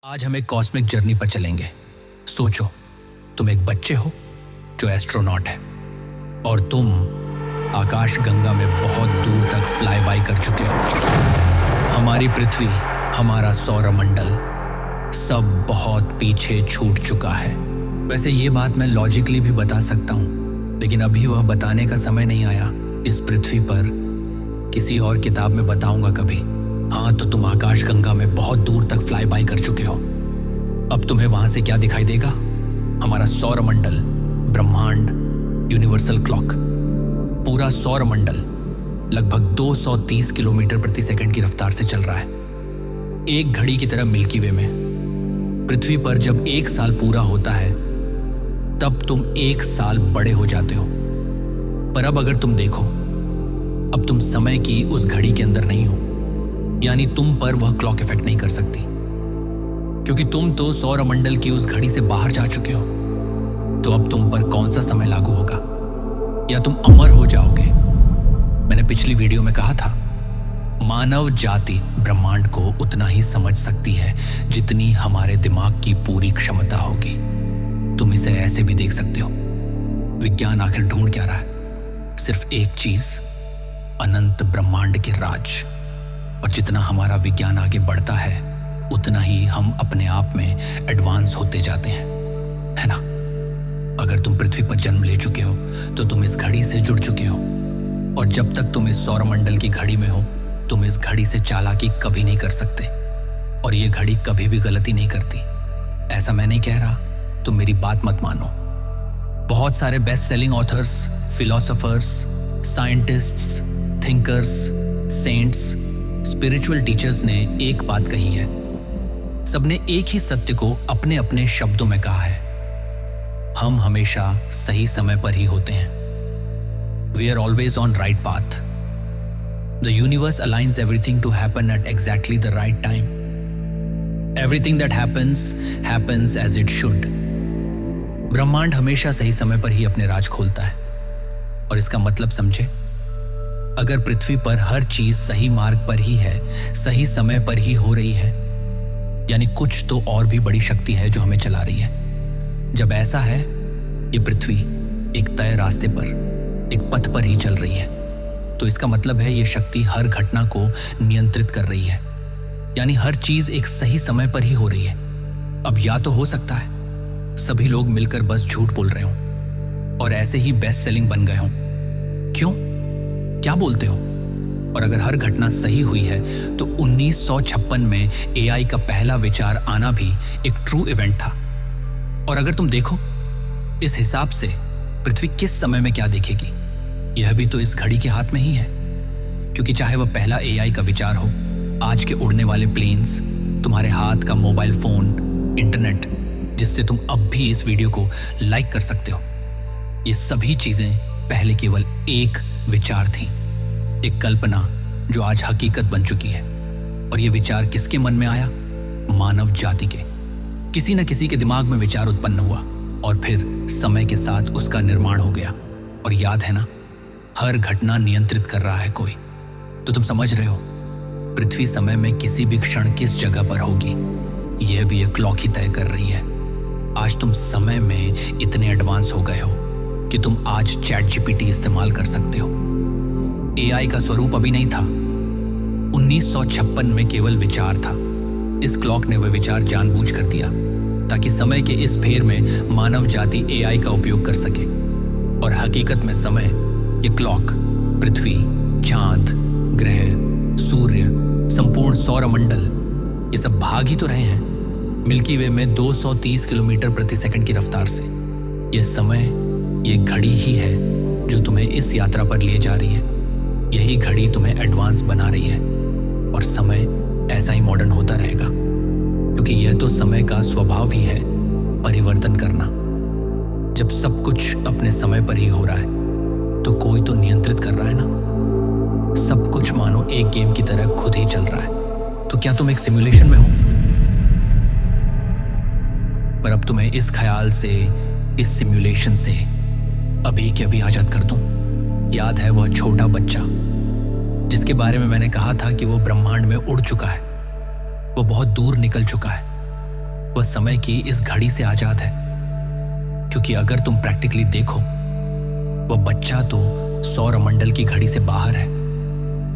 आज हम एक कॉस्मिक जर्नी पर चलेंगे। सोचो, तुम एक बच्चे हो जो एस्ट्रोनॉट है और तुम आकाश गंगा में बहुत दूर तक फ्लाई बाय कर चुके हो। हमारी पृथ्वी, हमारा सौरमंडल सब बहुत पीछे छूट चुका है। वैसे ये बात मैं लॉजिकली भी बता सकता हूँ, लेकिन अभी वह बताने का समय नहीं आया। इस पृथ्वी पर किसी और किताब में बताऊंगा कभी। हाँ, तो तुम आकाश गंगा में बहुत दूर तक फ्लाई बाय कर चुके हो। अब तुम्हें वहां से क्या दिखाई देगा? हमारा सौरमंडल, ब्रह्मांड, यूनिवर्सल क्लॉक, पूरा सौरमंडल लगभग 230 किलोमीटर प्रति सेकंड की रफ्तार से चल रहा है, एक घड़ी की तरह मिल्की वे में। पृथ्वी पर जब 1 साल पूरा होता है तब तुम 1 साल बड़े हो जाते हो। पर अब अगर तुम देखो, अब तुम समय की उस घड़ी के अंदर नहीं हो, यानी तुम पर वह क्लॉक इफेक्ट नहीं कर सकती, क्योंकि तुम तो सौरमंडल की उस घड़ी से बाहर जा चुके हो। तो अब तुम पर कौन सा समय लागू होगा? या तुम अमर हो जाओगे? मैंने पिछली वीडियो में कहा था, मानव जाति ब्रह्मांड को उतना ही समझ सकती है जितनी हमारे दिमाग की पूरी क्षमता होगी। तुम इसे ऐसे भी देख सकते हो, विज्ञान आखिर ढूंढ क्या रहा है? सिर्फ एक चीज, अनंत ब्रह्मांड के राज। और जितना हमारा विज्ञान आगे बढ़ता है उतना ही हम अपने आप में एडवांस होते जाते हैं, है ना? अगर तुम पृथ्वी पर जन्म ले चुके हो तो तुम इस घड़ी से जुड़ चुके हो, और जब तक तुम इस सौरमंडल की घड़ी में हो तुम इस घड़ी से चालाकी कभी नहीं कर सकते। और ये घड़ी कभी भी गलती नहीं करती। ऐसा मैं नहीं कह रहा, तुम मेरी बात मत मानो। बहुत सारे best selling authors, philosophers, scientists, thinkers, saints, spiritual teachers ने एक बात कही है। सबने एक ही सत्य को अपने अपने शब्दों में कहा है, हम हमेशा सही समय पर ही होते हैं। We are always on right path. The universe aligns everything to happen at exactly the right time. Everything that happens as it should. ब्रह्मांड हमेशा सही समय पर ही अपने राज खोलता है। और इसका मतलब समझे, अगर पृथ्वी पर हर चीज सही मार्ग पर ही है, सही समय पर ही हो रही है, यानी कुछ तो और भी बड़ी शक्ति है जो हमें चला रही है। जब ऐसा है, ये पृथ्वी एक तय रास्ते पर, एक पथ पर ही चल रही है, तो इसका मतलब है ये शक्ति हर घटना को नियंत्रित कर रही है, यानी हर चीज एक सही समय पर ही हो रही है। अब या तो हो सकता है सभी लोग मिलकर बस झूठ बोल रहे हो और ऐसे ही बेस्ट सेलिंग बन गए हो। क्यों? क्या बोलते हो? और अगर हर घटना सही हुई है तो 1956 में एआई का पहला विचार आना भी एक ट्रू इवेंट था। और अगर तुम देखो, इस हिसाब से पृथ्वी किस समय में क्या देखेगी, यह भी तो इस घड़ी के हाथ में ही है। क्योंकि चाहे वह पहला एआई का विचार हो, आज के उड़ने वाले प्लेन्स, तुम्हारे हाथ का मोबाइल फोन, इंटरनेट जिससे तुम अब भी इस वीडियो को लाइक कर सकते हो, ये सभी चीजें पहले केवल एक विचार थी, एक कल्पना जो आज हकीकत बन चुकी है। और ये विचार किसके मन में आया? मानव जाति के। किसी न किसी के दिमाग में विचार उत्पन्न हुआ और फिर समय के साथ उसका निर्माण हो गया। और याद है ना, हर घटना नियंत्रित कर रहा है कोई। तो तुम समझ रहे हो, पृथ्वी समय में किसी भी क्षण किस जगह पर होगी, यह भी एक क्लॉक ही तय कर रही है। आज तुम समय में इतने एडवांस हो गए हो कि तुम आज चैट जीपीटी इस्तेमाल कर सकते हो। एआई का स्वरूप अभी नहीं था, 1956 में केवल विचार था। इस क्लॉक ने वह विचार जानबूझ कर दिया ताकि समय के इस फेर में मानव जाति एआई का उपयोग कर सके। और हकीकत में समय, ये क्लॉक पृथ्वी, चांद, ग्रह, सूर्य, संपूर्ण सौरमंडल, ये सब भाग ही तो रहे हैं मिल्की वे में 230 किलोमीटर प्रति सेकंड की रफ्तार से। यह समय, ये घड़ी ही है जो तुम्हें इस यात्रा पर ले जा रही है। यही घड़ी तुम्हें एडवांस बना रही है। और समय ऐसा ही मॉडर्न होता रहेगा, क्योंकि यह तो समय का स्वभाव ही है, परिवर्तन करना। जब सब कुछ अपने समय पर ही हो रहा है तो कोई तो नियंत्रित कर रहा है ना। सब कुछ मानो एक गेम की तरह खुद ही चल रहा है। तो क्या तुम एक सिमुलेशन में हो? पर अब तुम्हें इस ख्याल से, इस सिमुलेशन से अभी के अभी आजाद कर दूं। याद है वह छोटा बच्चा जिसके बारे में मैंने कहा था कि वो ब्रह्मांड में उड़ चुका है, वो बहुत दूर निकल चुका है। वह समय की इस घड़ी से आजाद है। क्योंकि अगर तुम प्रैक्टिकली देखो, वह बच्चा तो सौरमंडल की घड़ी से बाहर है।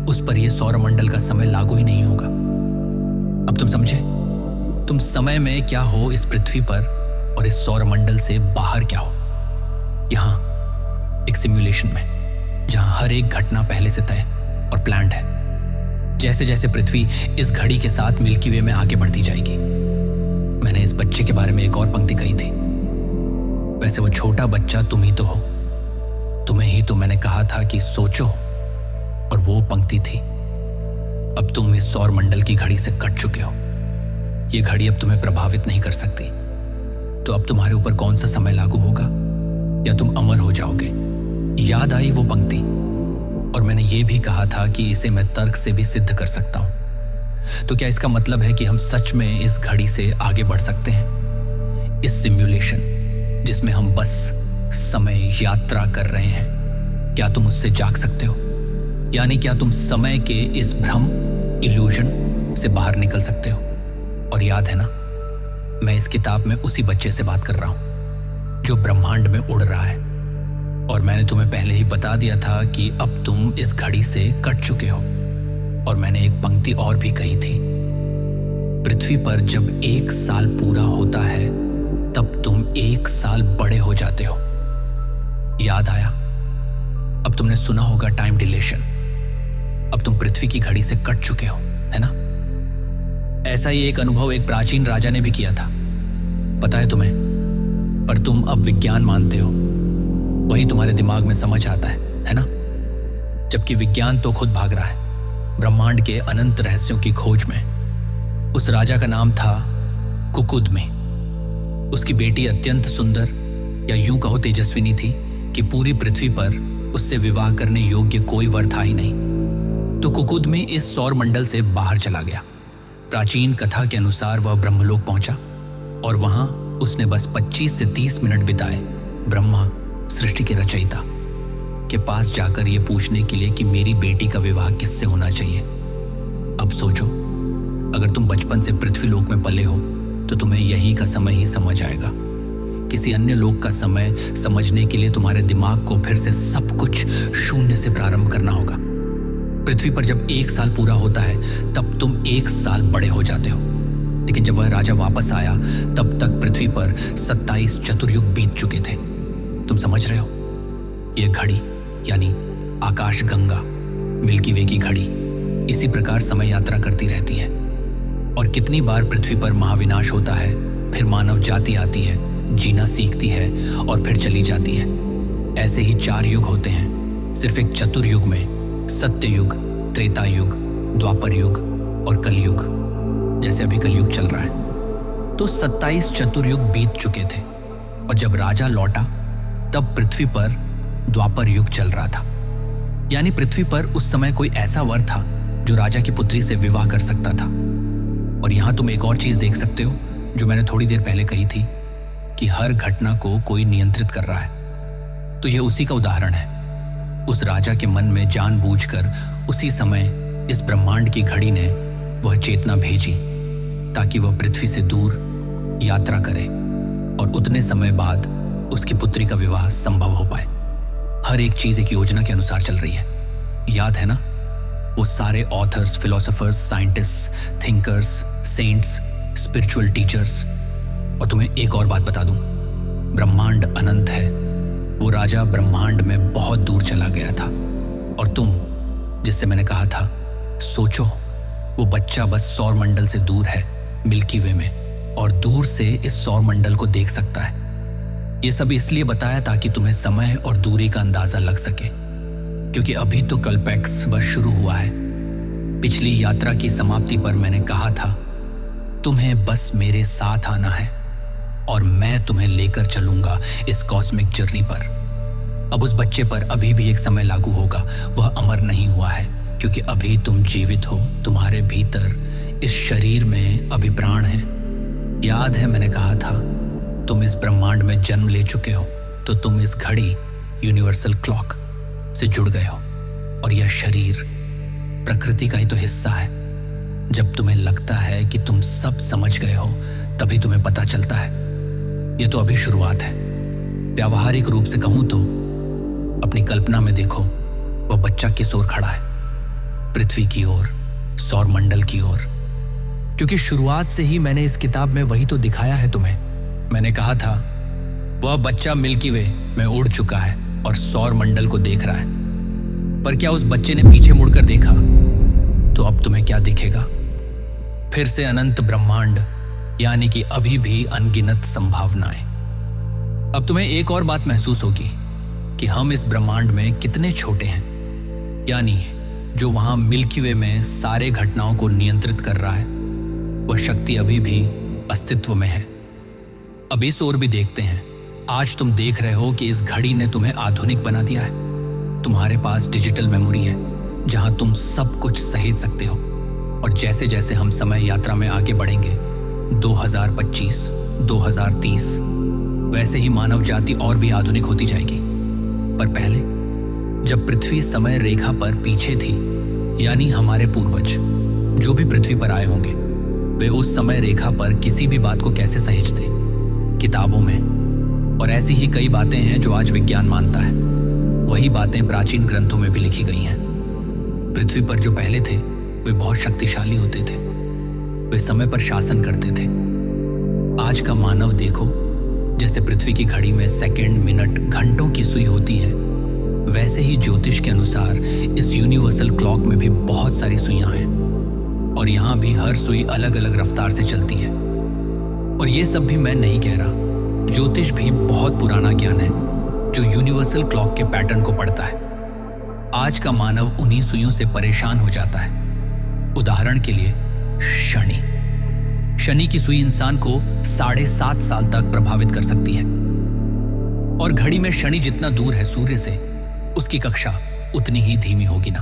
उस पर यह सौरमंडल का समय लागू ही नहीं होगा। अब तुम समझे? तुम समय में क्या हो इस पृथ्वी पर, और इस सौरमंडल से बाहर क्या हो यहां एक सिमुलेशन में, जहां हर एक घटना पहले से तय और प्लान्ड है। जैसे जैसे पृथ्वी इस घड़ी के साथ मिल्की वे में आगे बढ़ती जाएगी। मैंने इस बच्चे के बारे में एक और पंक्ति कही थी। वैसे वो छोटा बच्चा तुम ही तो हो। तुम्हें ही तो मैंने कहा था कि सोचो, और वो पंक्ति थी। अब तुम इस सौरमंडल की घड़ी से कट चुके हो। ये घड़ी अब तुम्हें प्रभावित नहीं कर सकती। तो अब तुम्हारे ऊपर कौन सा समय लागू होगा, या तुम अमर हो जाओगे? याद आई वो पंक्ति। और मैंने ये भी कहा था कि इसे मैं तर्क से भी सिद्ध कर सकता हूं। तो क्या इसका मतलब है कि हम सच में इस घड़ी से आगे बढ़ सकते हैं? इस सिमुलेशन जिसमें हम बस समय यात्रा कर रहे हैं, क्या तुम उससे जाग सकते हो? यानी क्या तुम समय के इस भ्रम, इल्यूजन से बाहर निकल सकते हो? और याद है ना, मैं इस किताब में उसी बच्चे से बात कर रहा हूं जो ब्रह्मांड में उड़ रहा है। और मैंने तुम्हें पहले ही बता दिया था कि अब तुम इस घड़ी से कट चुके हो। और मैंने एक पंक्ति और भी कही थी, पृथ्वी पर जब 1 साल पूरा होता है तब तुम 1 साल बड़े हो जाते हो। याद आया? अब तुमने सुना होगा टाइम डिलेशन। अब तुम पृथ्वी की घड़ी से कट चुके हो, है ना? ऐसा ही एक अनुभव एक प्राचीन राजा ने भी किया था, पता है तुम्हें? पर तुम अब विज्ञान मानते हो, वही तुम्हारे दिमाग में समझ आता है ना? जबकि विज्ञान तो खुद भाग रहा है ब्रह्मांड के अनंत रहस्यों की खोज में। उस राजा का नाम था कुकुदमी। उसकी बेटी अत्यंत सुंदर, या यूं कहो तेजस्विनी थी कि पूरी पृथ्वी पर उससे विवाह करने योग्य कोई वर था ही नहीं। तो कुकुदमी इस सौर मंडल से बाहर चला गया। प्राचीन कथा के अनुसार वह ब्रह्मलोक पहुंचा और वहां उसने बस 25 से 30 मिनट बिताए ब्रह्मा, सृष्टि के रचयिता, के पास जाकर यह पूछने के लिए कि मेरी बेटी का विवाह किससे होना चाहिए। अब सोचो, अगर तुम बचपन से पृथ्वी लोक में पले हो तो तुम्हें यही का समय ही समझ आएगा। किसी अन्य लोक का समय समझने के लिए तुम्हारे दिमाग को फिर से सब कुछ शून्य से प्रारंभ करना होगा। पृथ्वी पर जब 1 साल पूरा होता है तब तुम 1 साल बड़े हो जाते हो। लेकिन जब वह राजा वापस आया तब तक पृथ्वी पर 27 चतुर्युग बीत चुके थे। तुम समझ रहे हो? यह घड़ी यानी आकाश गंगा, मिल्की वे की घड़ी, इसी प्रकार समय यात्रा करती रहती है। और कितनी बार पृथ्वी पर महाविनाश होता है, फिर मानव जाति आती है, जीना सीखती है और फिर चली जाती है। ऐसे ही 4 युग होते हैं सिर्फ एक चतुर्युग में, सत्ययुग, त्रेता युग, द्वापर युग और कलयुग। जैसे अभी कलयुग चल रहा है। तो 27 चतुर्युग बीत चुके थे और जब राजा लौटा तब पृथ्वी पर द्वापर युग चल रहा था। यानी पृथ्वी पर उस समय कोई ऐसा वर था जो राजा की पुत्री से विवाह कर सकता था। और यहां तुम एक और चीज देख सकते हो जो मैंने थोड़ी देर पहले कही थी कि हर घटना को कोई नियंत्रित कर रहा है। तो यह उसी का उदाहरण है। उस राजा के मन में जानबूझकर उसी समय इस ब्रह्मांड की घड़ी ने वह चेतना भेजी ताकि वह पृथ्वी से दूर यात्रा करे और उतने समय बाद उसकी पुत्री का विवाह संभव हो पाए। हर एक चीज एक योजना के अनुसार चल रही है। याद है ना? वो सारे authors, philosophers, scientists, thinkers, saints, spiritual teachers. और तुम्हें एक और बात बता दूं, ब्रह्मांड अनंत है। वो राजा ब्रह्मांड में बहुत दूर चला गया था। और तुम, जिससे मैंने कहा था सोचो, वो बच्चा बस सौर मंडल से दूर है, मिल्की वे में, और दूर से इस सौर मंडल को देख सकता है। ये सब इसलिए बताया ताकि तुम्हें समय और दूरी का अंदाजा लग सके, क्योंकि अभी तो कल्पेक्स बस शुरू हुआ है। पिछली यात्रा की समाप्ति पर मैंने कहा था तुम्हें बस मेरे साथ आना है और मैं तुम्हें लेकर चलूंगा इस कॉस्मिक जर्नी पर। अब उस बच्चे पर अभी भी एक समय लागू होगा। वह अमर नहीं हुआ है क्योंकि अभी तुम जीवित हो। तुम्हारे भीतर इस शरीर में अभी प्राण है। याद है मैंने कहा था तुम इस ब्रह्मांड में जन्म ले चुके हो, तो तुम इस घड़ी, यूनिवर्सल क्लॉक से जुड़ गए हो। और यह शरीर प्रकृति का ही तो हिस्सा है। जब तुम्हें लगता है कि तुम सब समझ गए हो तभी तुम्हें पता चलता है। ये तो अभी शुरुआत है। व्यावहारिक रूप से कहूं तो अपनी कल्पना में देखो, वह बच्चा किस ओर खड़ा है, पृथ्वी की ओर, सौर मंडल की ओर। क्योंकि शुरुआत से ही मैंने इस किताब में वही तो दिखाया है तुम्हें। मैंने कहा था वह बच्चा मिल्की वे में उड़ चुका है और सौर मंडल को देख रहा है। पर क्या उस बच्चे ने पीछे मुड़कर देखा तो अब तुम्हें क्या दिखेगा? फिर से अनंत ब्रह्मांड, यानी कि अभी भी अनगिनत संभावनाएं। अब तुम्हें एक और बात महसूस होगी कि हम इस ब्रह्मांड में कितने छोटे हैं, यानी जो वहां मिल्की वे में सारे घटनाओं को नियंत्रित कर रहा है वह शक्ति अभी भी अस्तित्व में है। अब इस ओर भी देखते हैं। आज तुम देख रहे हो कि इस घड़ी ने तुम्हें आधुनिक बना दिया है। तुम्हारे पास डिजिटल मेमोरी है जहां तुम सब कुछ सहेज सकते हो। और जैसे जैसे हम समय यात्रा में आगे बढ़ेंगे, 2025, 2030, वैसे ही मानव जाति और भी आधुनिक होती जाएगी। पर पहले जब पृथ्वी समय रेखा पर पीछे थी, यानी हमारे पूर्वज जो भी पृथ्वी पर आए होंगे, वे उस समय रेखा पर किसी भी बात को कैसे सहेजते? किताबों में। और ऐसी ही कई बातें हैं जो आज विज्ञान मानता है। वही बातें प्राचीन ग्रंथों में भी लिखी गई हैं। पृथ्वी पर जो पहले थे वे बहुत शक्तिशाली होते थे। वे समय पर शासन करते थे। आज का मानव देखो, जैसे पृथ्वी की घड़ी में सेकंड, मिनट, घंटों की सुई होती है, वैसे ही ज्योतिष के अनुसार इस यूनिवर्सल क्लॉक में भी बहुत सारी सुइयां हैं। और यहां भी हर सुई अलग अलग रफ्तार से चलती है। और ये सब भी मैं नहीं कह रहा। ज्योतिष भी बहुत पुराना ज्ञान है जो यूनिवर्सल क्लॉक के पैटर्न को पढ़ता है। आज का मानव उन्हीं सुइयों से परेशान हो जाता है। उदाहरण के लिए शनि की सुई इंसान को 7.5 साल तक प्रभावित कर सकती है। और घड़ी में शनि जितना दूर है सूर्य से, उसकी कक्षा उतनी ही धीमी होगी ना।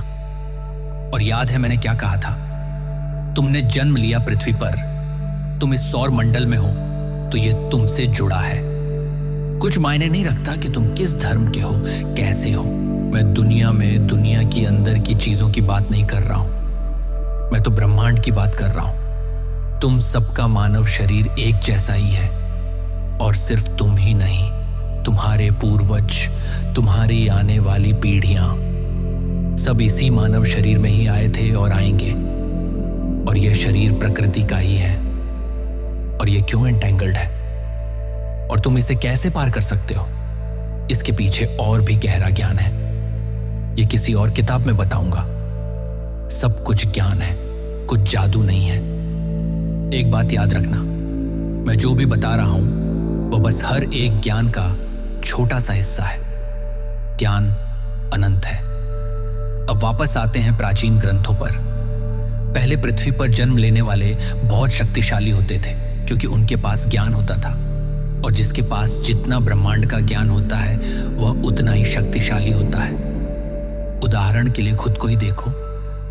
और याद है मैंने क्या कहा था? तुमने जन्म लिया पृथ्वी पर, तुम इस सौर मंडल में हो तो यह तुमसे जुड़ा है। कुछ मायने नहीं रखता कि तुम किस धर्म के हो, कैसे हो। मैं दुनिया में, दुनिया की अंदर की चीजों की बात नहीं कर रहा हूं। मैं तो ब्रह्मांड की बात कर रहा हूं। तुम सबका मानव शरीर एक जैसा ही है। और सिर्फ तुम ही नहीं, तुम्हारे पूर्वज, तुम्हारी आने वाली पीढ़ियां, सब इसी मानव शरीर में ही आए थे और आएंगे। और यह शरीर प्रकृति का ही है। और यह क्यों एंटेंगल्ड है और तुम इसे कैसे पार कर सकते हो, इसके पीछे और भी गहरा ज्ञान है। ये किसी और किताब में बताऊंगा। सब कुछ ज्ञान है, कुछ जादू नहीं है। एक बात याद रखना, मैं जो भी बता रहा हूं वो बस हर एक ज्ञान का छोटा सा हिस्सा है। ज्ञान अनंत है। अब वापस आते हैं प्राचीन ग्रंथों पर। पहले पृथ्वी पर जन्म लेने वाले बहुत शक्तिशाली होते थे क्योंकि उनके पास ज्ञान होता था। और जिसके पास जितना ब्रह्मांड का ज्ञान होता है वह उतना ही शक्तिशाली होता है। उदाहरण के लिए खुद को ही देखो,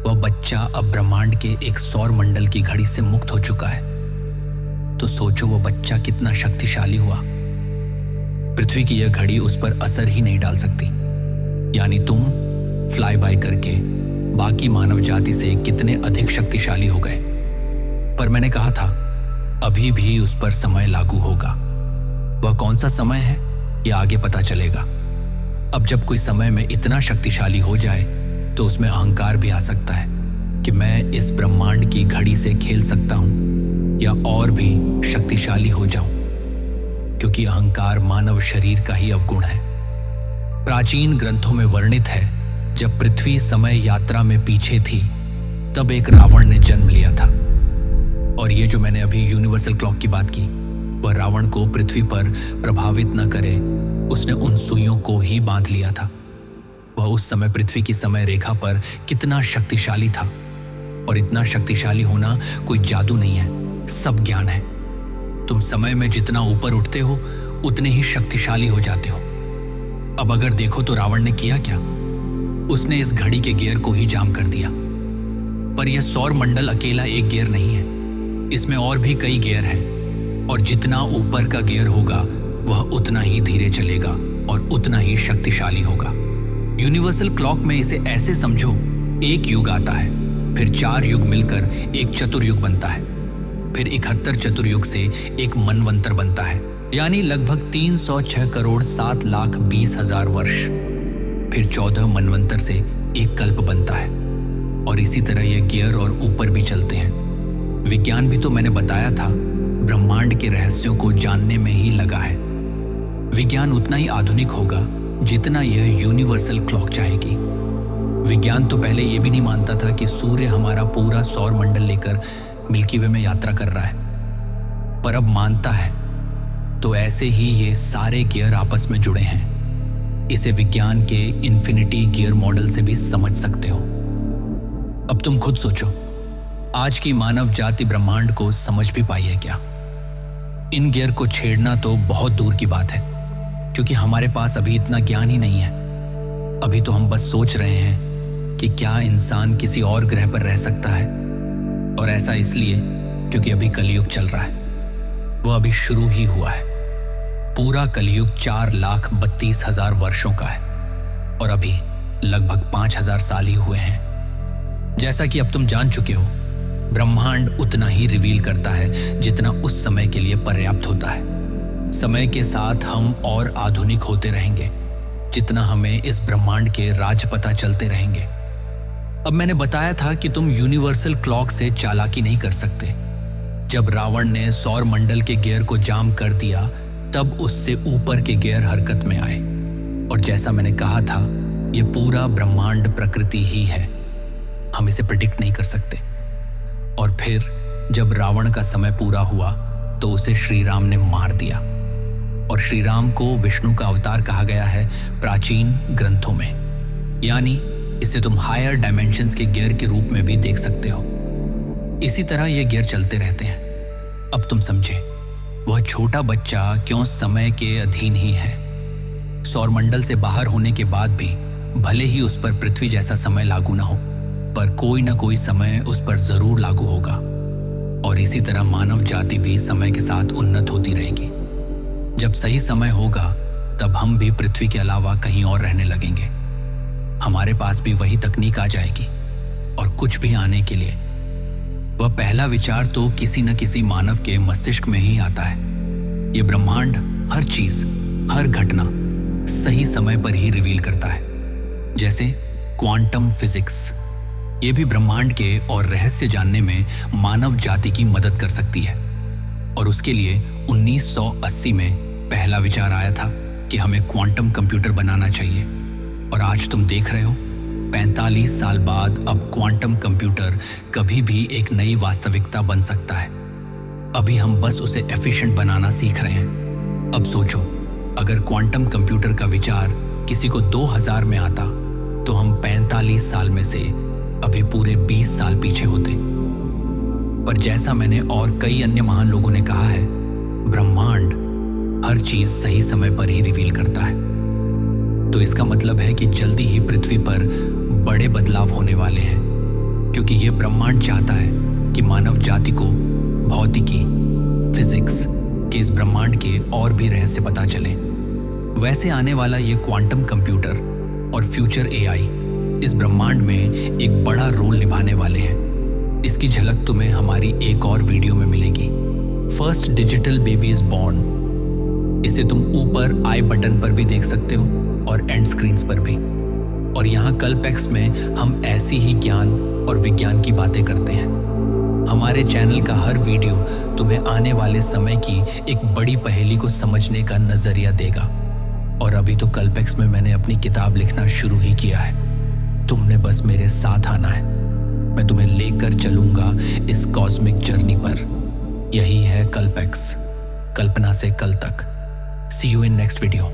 वह बच्चा अब ब्रह्मांड के एक सौर मंडल की घड़ी से मुक्त हो चुका है। तो सोचो वह बच्चा कितना शक्तिशाली हुआ। पृथ्वी की यह घड़ी उस पर असर ही नहीं डाल सकती। यानी तुम फ्लाई बाय करके बाकी मानव जाति से कितने अधिक शक्तिशाली हो गए। पर मैंने कहा था अभी भी उस पर समय लागू होगा। वह कौन सा समय है ये आगे पता चलेगा। अब जब कोई समय में इतना शक्तिशाली हो जाए तो उसमें अहंकार भी आ सकता है कि मैं इस ब्रह्मांड की घड़ी से खेल सकता हूं या और भी शक्तिशाली हो जाऊं, क्योंकि अहंकार मानव शरीर का ही अवगुण है। प्राचीन ग्रंथों में वर्णित है, जब पृथ्वी समय यात्रा में पीछे थी तब एक रावण ने जन्म लिया था। और ये जो मैंने अभी यूनिवर्सल क्लॉक की बात की, वह रावण को पृथ्वी पर प्रभावित न करे, उसने उन सुइयों को ही बांध लिया था। वह उस समय पृथ्वी की समय रेखा पर कितना शक्तिशाली था। और इतना शक्तिशाली होना कोई जादू नहीं है, सब ज्ञान है। तुम समय में जितना ऊपर उठते हो उतने ही शक्तिशाली हो जाते हो। अब अगर देखो तो रावण ने किया क्या? उसने इस घड़ी के गियर को ही जाम कर दिया। पर यह सौर मंडल अकेला एक गियर नहीं है, इसमें और भी कई गियर हैं। और जितना ऊपर का गियर होगा वह उतना ही धीरे चलेगा और उतना ही शक्तिशाली होगा। यूनिवर्सल क्लॉक में इसे ऐसे समझो, एक युग आता है, फिर 4 युग मिलकर एक चतुर्युग बनता है। फिर 71 चतुर्युग से एक मनवंतर बनता है, यानी लगभग 306 करोड़ 7 लाख 20 हजार वर्ष। फिर 14 मनवंतर से एक कल्प बनता है, और इसी तरह ये गियर और ऊपर भी चलते हैं। विज्ञान भी तो मैंने बताया था ब्रह्मांड के रहस्यों को जानने में ही लगा है। विज्ञान उतना ही आधुनिक होगा जितना यह यूनिवर्सल क्लॉक चाहेगी। विज्ञान तो पहले यह भी नहीं मानता था कि सूर्य हमारा पूरा सौर मंडल लेकर मिल्की वे में यात्रा कर रहा है, पर अब मानता है। तो ऐसे ही ये सारे गियर आपस में जुड़े हैं। इसे विज्ञान के इन्फिनिटी गियर मॉडल से भी समझ सकते हो। अब तुम खुद सोचो, आज की मानव जाति ब्रह्मांड को समझ भी पाई है क्या? इन गियर को छेड़ना तो बहुत दूर की बात है, क्योंकि हमारे पास अभी इतना ज्ञान ही नहीं है। अभी तो हम बस सोच रहे हैं कि क्या इंसान किसी और ग्रह पर रह सकता है, और ऐसा इसलिए क्योंकि अभी कलयुग चल रहा है। वह अभी शुरू ही हुआ है। पूरा कलयुग 4,32,000 वर्षों का है, और अभी लगभग 5,000 साल ही हुए हैं। जैसा कि अब तुम जान चुके हो, ब्रह्मांड उतना ही रिवील करता है जितना उस समय के लिए पर्याप्त होता है। समय के साथ हम और आधुनिक होते रहेंगे, जितना हमें इस ब्रह्मांड के राज पता चलते रहेंगे। अब मैंने बताया था कि तुम यूनिवर्सल क्लॉक से चालाकी नहीं कर सकते। जब रावण ने सौर मंडल के गियर को जाम कर दिया, तब उससे ऊपर के गियर हरकत में आए। और जैसा मैंने कहा था, यह पूरा ब्रह्मांड प्रकृति ही है। हम इसे प्रिडिक्ट नहीं कर सकते। और फिर जब रावण का समय पूरा हुआ तो उसे श्री राम ने मार दिया, और श्री राम को विष्णु का अवतार कहा गया है प्राचीन ग्रंथों में। यानी इसे तुम हायर डायमेंशंस के गियर के रूप में भी देख सकते हो। इसी तरह ये गियर चलते रहते हैं। अब तुम समझे, वह छोटा बच्चा क्यों समय के अधीन ही है। सौरमंडल से बाहर होने के बाद भी भले ही उस पर पृथ्वी जैसा समय लागू ना हो, पर कोई ना कोई समय उस पर जरूर लागू होगा। और इसी तरह मानव जाति भी समय के साथ उन्नत होती रहेगी। जब सही समय होगा, तब हम भी पृथ्वी के अलावा कहीं और रहने लगेंगे। हमारे पास भी वही तकनीक आ जाएगी। और कुछ भी आने के लिए वह पहला विचार तो किसी न किसी मानव के मस्तिष्क में ही आता है। ये ब्रह्मांड हर चीज, हर घटना सही समय पर ही रिवील करता है। जैसे क्वांटम फिजिक्स, ये भी ब्रह्मांड के और रहस्य जानने में मानव जाति की मदद कर सकती है। और उसके लिए 1980 में पहला विचार आया था कि हमें क्वांटम कंप्यूटर बनाना चाहिए। और आज तुम देख रहे हो, 45 साल बाद अब क्वांटम कंप्यूटर कभी भी एक नई वास्तविकता बन सकता है। अभी हम बस उसे एफिशिएंट बनाना सीख रहे हैं। अब सोचो, अगर क्वांटम कंप्यूटर का विचार किसी को 2000 में आता, तो हम 45 साल में से अभी पूरे 20 साल पीछे होते। पर जैसा मैंने और कई अन्य महान लोगों ने कहा है, ब्रह्मांड हर चीज सही समय पर ही रिवील करता है। तो इसका मतलब है कि जल्दी ही पृथ्वी पर बड़े बदलाव होने वाले हैं, क्योंकि यह ब्रह्मांड चाहता है कि मानव जाति को भौतिकी, फिजिक्स के इस ब्रह्मांड के और भी रहस्य पता चले। वैसे आने वाला ये क्वांटम कंप्यूटर और फ्यूचर एआई इस ब्रह्मांड में एक बड़ा रोल निभाने वाले हैं। इसकी झलक तुम्हें हमारी एक और वीडियो में मिलेगी, first digital baby is born. इसे तुम ऊपर आई बटन पर भी देख सकते हो और एंड स्क्रीन्स पर भी। और यहाँ कल्पेक्स में हम ऐसी ही ज्ञान और विज्ञान की बातें करते हैं। हमारे चैनल का हर वीडियो तुम्हें आने वाले समय की एक बड़ी पहेली को समझने का नजरिया देगा। और अभी तो कल्पेक्स में मैंने अपनी किताब लिखना शुरू ही किया है। तुमने बस मेरे साथ आना है। मैं तुम्हें लेकर चलूंगा इस कॉस्मिक जर्नी पर। यही है कल्पेक्स, कल्पना से कल तक। सी यू इन नेक्स्ट वीडियो।